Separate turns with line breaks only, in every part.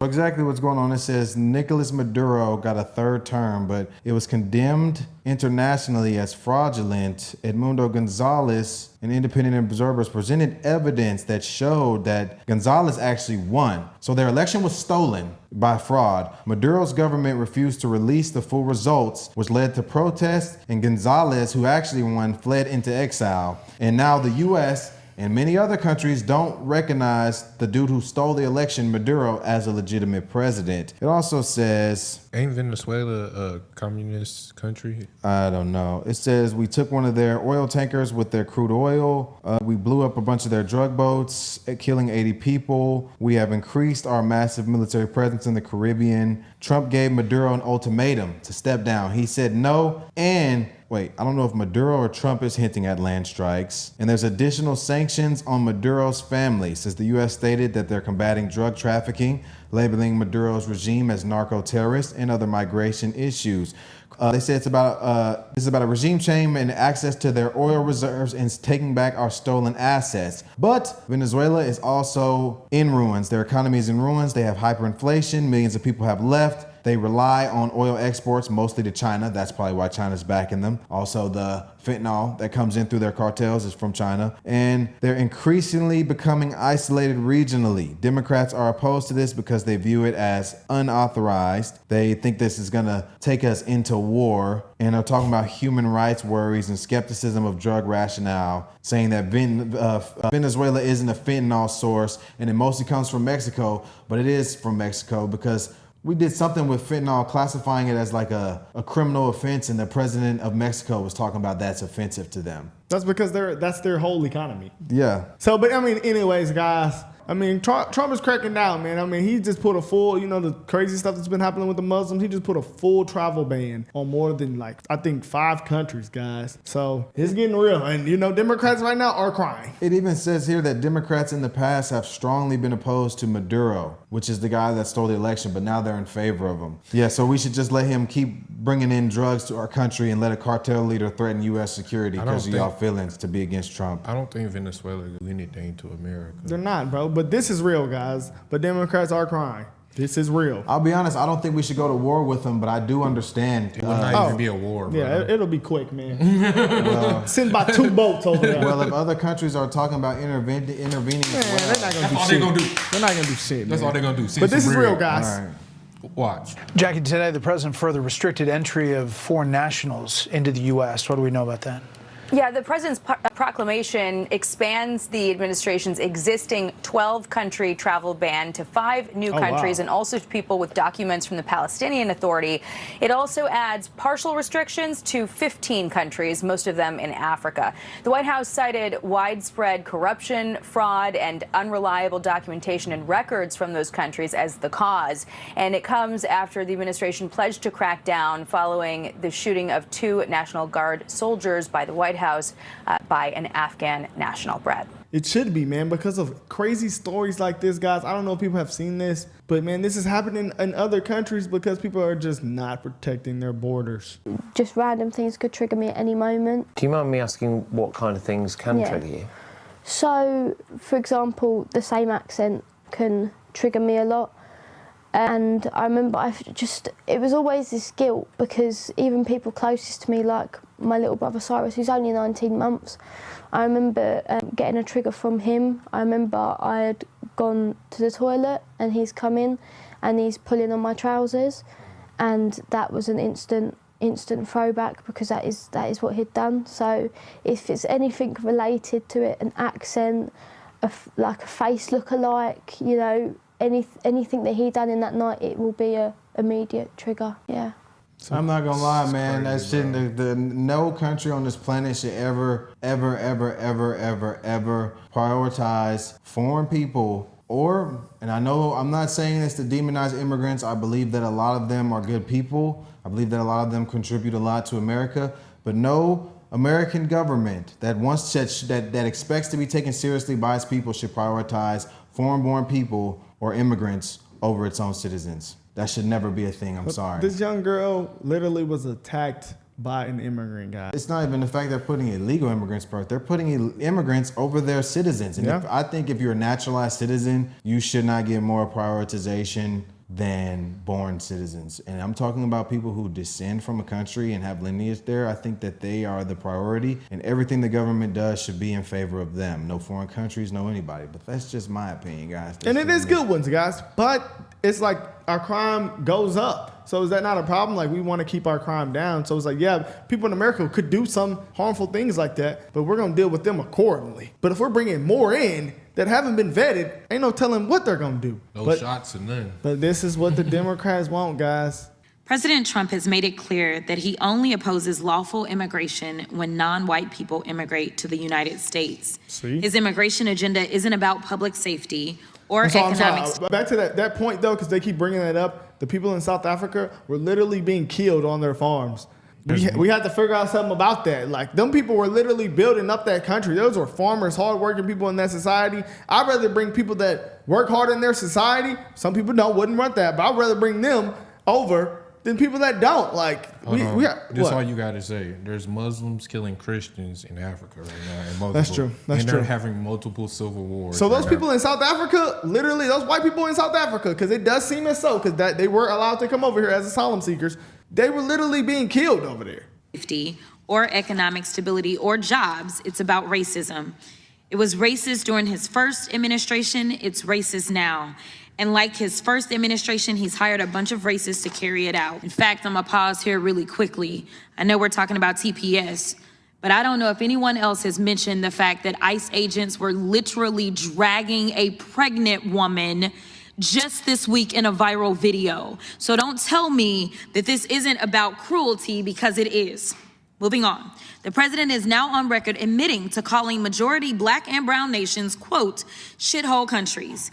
Exactly what's going on. It says Nicolas Maduro got a third term, but it was condemned internationally as fraudulent. Edmundo Gonzalez and independent observers presented evidence that showed that Gonzalez actually won. So their election was stolen by fraud. Maduro's government refused to release the full results, which led to protests, and Gonzalez, who actually won, fled into exile. And now the U.S. and many other countries don't recognize the dude who stole the election, Maduro, as a legitimate president. It also says...
Ain't Venezuela a communist country?
I don't know. It says we took one of their oil tankers with their crude oil. We blew up a bunch of their drug boats, killing 80 people. We have increased our massive military presence in the Caribbean. Trump gave Maduro an ultimatum to step down. He said no, and... Wait, I don't know if Maduro or Trump is hinting at land strikes. And there's additional sanctions on Maduro's family, since the U.S. stated that they're combating drug trafficking, labeling Maduro's regime as narco-terrorist and other migration issues. They say this is about a regime change and access to their oil reserves and taking back our stolen assets. But Venezuela is also in ruins. Their economy is in ruins. They have hyperinflation. Millions of people have left. They rely on oil exports, mostly to China. That's probably why China's backing them. Also, the fentanyl that comes in through their cartels is from China. And they're increasingly becoming isolated regionally. Democrats are opposed to this because they view it as unauthorized. They think this is going to take us into war. And are talking about human rights worries and skepticism of drug rationale, saying that Venezuela isn't a fentanyl source and it mostly comes from Mexico, but it is from Mexico because we did something with fentanyl, classifying it as like a criminal offense, and the president of Mexico was talking about that's offensive to them.
That's because that's their whole economy.
Yeah.
So, but I mean, anyways, guys, I mean, Trump is cracking down, man. I mean, he just put a full, the crazy stuff that's been happening with the Muslims, he just put a full travel ban on more than, I think 5 countries, guys. So it's getting real. And, Democrats right now are crying.
It even says here that Democrats in the past have strongly been opposed to Maduro, which is the guy that stole the election, but now they're in favor of him. Yeah, so we should just let him keep bringing in drugs to our country and let a cartel leader threaten U.S. security because of y'all feelings to be against Trump.
I don't think Venezuela is anything to America.
They're not, bro. But this is real, guys. But Democrats are crying. This is real.
I'll be honest, I don't think we should go to war with them, but I do understand.
It will not even be a war, bro.
Yeah, it'll be quick, man. Send by 2 boats over there.
Well, if other countries are talking about intervening as well.
They're not going to do shit.
That's all they're going to do.
They're not going to do shit,
That's all they're going to do.
But this is real, guys.
All right.
Watch.
Jackie, today the president further restricted entry of foreign nationals into the U.S. What do we know about that?
Yeah, the president's proclamation expands the administration's existing 12-country travel ban to 5 new countries and also to people with documents from the Palestinian Authority. It also adds partial restrictions to 15 countries, most of them in Africa. The White House cited widespread corruption, fraud, and unreliable documentation and records from those countries as the cause. And it comes after the administration pledged to crack down following the shooting of 2 National Guard soldiers by the White House by an Afghan national, Brad.
It should be, man, because of crazy stories like this, guys. I don't know if people have seen this, but, man, this is happening in other countries because people are just not protecting their borders.
Just random things could trigger me at any moment.
Do you mind me asking what kind of things can trigger you?
So, for example, the same accent can trigger me a lot. And I remember it was always this guilt because even people closest to me, like my little brother Cyrus, who's only 19 months, I remember getting a trigger from him. I remember I had gone to the toilet and he's come in and he's pulling on my trousers, and that was an instant throwback because that is what he'd done. So if it's anything related to it, an accent, like a face look-alike, anything that he done in that night, it will be a immediate trigger. Yeah.
I'm not gonna lie, man. That shit, no country on this planet should ever prioritize foreign people. And I know I'm not saying this to demonize immigrants. I believe that a lot of them are good people. I believe that a lot of them contribute a lot to America. But no American government that expects to be taken seriously by its people should prioritize foreign-born people or immigrants over its own citizens. That should never be a thing. I'm sorry.
This young girl literally was attacked by an immigrant, guys.
It's not even the fact they're putting illegal immigrants first. They're putting immigrants over their citizens. And I think if you're a naturalized citizen, you should not get more prioritization than born citizens. And I'm talking about people who descend from a country and have lineage there. I think that they are the priority, and everything the government does should be in favor of them. No foreign countries, no anybody. But that's just my opinion, guys.
And it is good ones, guys. But it's like our crime goes up. So is that not a problem? Like, we want to keep our crime down. So it's like, yeah, people in America could do some harmful things like that, but we're going to deal with them accordingly. But if we're bringing more in that haven't been vetted, ain't no telling what they're going to do.
No shots or none.
But this is what the Democrats want, guys.
President Trump has made it clear that he only opposes lawful immigration when non-white people immigrate to the United States.
See?
His immigration agenda isn't about public safety or
So
economics.
back to that point, though, because they keep bringing that up. The people in South Africa were literally being killed on their farms. We had to figure out something about that. Like, them people were literally building up that country. Those were farmers, hardworking people in that society. I'd rather bring people that work hard in their society. Some people wouldn't want that, but I'd rather bring them over than people that don't. Like,
That's all you got to say. There's Muslims killing Christians in Africa right now. And multiple,
That's true. That's
and
true.
they're having multiple civil wars.
So those
right
people in South Africa, literally, those white people in South Africa, because it does seem as so, because that they were allowed to come over here as asylum seekers, they were literally being killed over there.
Safety or economic stability or jobs. It's about racism. It was racist during his first administration. It's racist now. And like his first administration, he's hired a bunch of racists to carry it out. In fact, I'm gonna pause here really quickly. I know we're talking about TPS, but I don't know if anyone else has mentioned the fact that ICE agents were literally dragging a pregnant woman just this week in a viral video. So don't tell me that this isn't about cruelty, because it is. Moving on. The president is now on record admitting to calling majority black and brown nations, quote, shithole countries.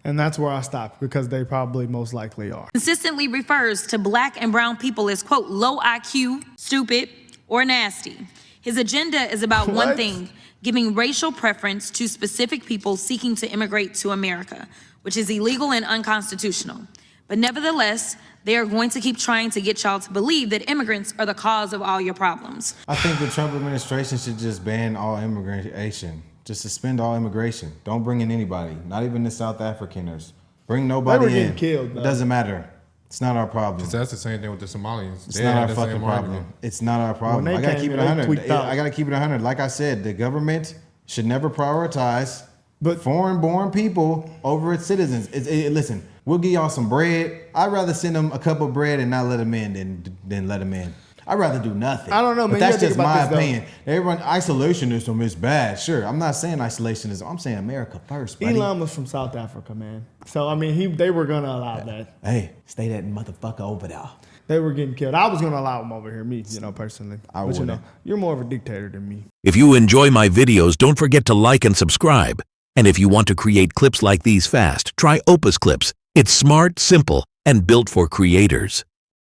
And that's where I stopped, because they probably most likely are.
Consistently refers to black and brown people as, quote, low IQ, stupid, or nasty. His agenda is about one thing, giving racial preference to specific people seeking to immigrate to America, which is illegal and unconstitutional. But nevertheless, they are going to keep trying to get y'all to believe that immigrants are the cause of all your problems.
I think the Trump administration should just ban all immigration. Just suspend all immigration. Don't bring in anybody, not even the South Africaners. Bring nobody
They were
in.
getting killed,
It
though.
doesn't matter. It's not our problem.
That's the same thing with the Somalians.
It's
They
not
had
our
the
fucking
same
problem.
argument.
It's not our problem.
When they
I gotta
came
keep it
here, they
100.
tweaked out.
I gotta keep it 100. Like I said, the government should never prioritize
But-
foreign-born people over its citizens. Listen, we'll give y'all some bread. I'd rather send them a cup of bread and not let them in than let them in. I'd rather do nothing.
I don't know, man.
But
You
that's
gotta
just
think about
my
this, though.
opinion. Everyone, isolationism is bad. Sure, I'm not saying isolationism. I'm saying America first, buddy.
Elon was from South Africa, man. So, I mean, they were going to allow that.
Hey, stay that motherfucker over there.
They were getting killed. I was going to allow them over here, me, personally.
I
But,
wouldn't.
you're more of a dictator than me.
If you enjoy my videos, don't forget to like and subscribe. And if you want to create clips like these fast, try Opus Clips. It's smart, simple, and built for creators.